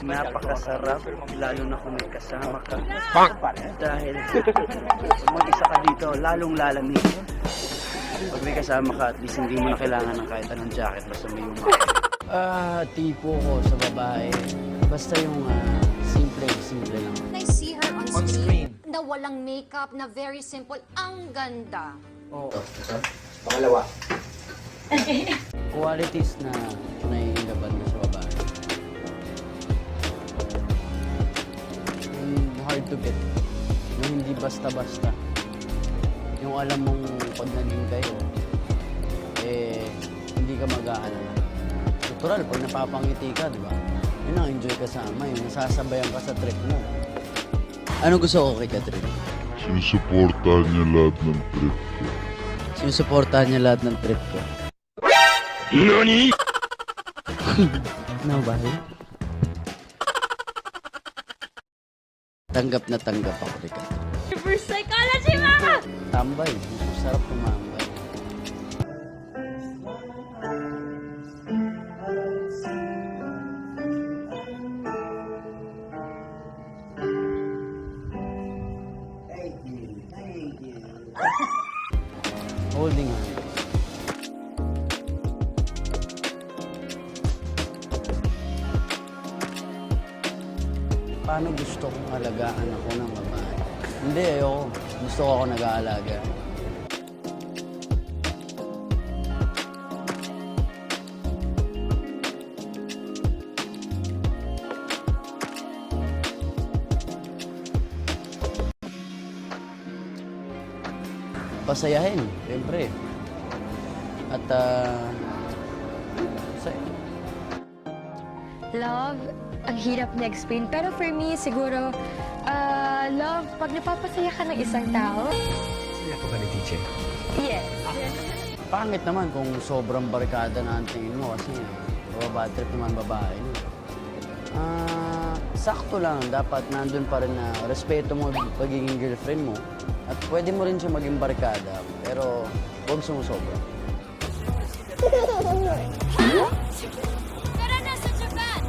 Napakasarap, lalo na kung may kasama ka. Dahil mag-isa ka dito, lalong lalamig. Pag may kasama ka, at least hindi mo na kailangan ng kahit anong jacket, basta may yung tipo ko sa babae. Basta yung simple lang. I see her on screen na walang makeup, na very simple. Ang ganda. Oo. Pangalawa. Qualities na naiingaban mo sa babae. Hard to get. Yung hindi basta-basta. Yung alam mong pag naging kayo, hindi ka mag-aalala. Natural, pag napapangiti ka, di ba? Yun ang enjoy kasama, yung nasasabayan ka sa trip mo. Ano gusto ko kay Catherine? Sinusuportahan niya lahat ng trip ko. Sinusuportahan niya lahat ng trip ko. NANI?! Ano ba? Tanggap na tanggap ako kay Catherine. Reverse psychology, mama! Tambay. Masarap tumambay. Thank you. Holding hands. Paano gusto kong alagaan ako ng babae? Hindi, ayoko. Gusto ko ako nag-aalaga. Pasayahin, siyempre. At, masaya. Love, ang hirap na-explain. Pero for me, siguro, love, pag napapasaya ka ng isang tao. Sila ko ba ni DJ? Yes. Pangit naman kung sobrang barkada na ang tingin mo kasi bad trip naman babae. Sakto lang. Dapat nandun pa rin na respeto mo pagiging girlfriend mo. At pwede mo rin siya maging barkada. Pero huwag sumusobra. Tara na sa Japan!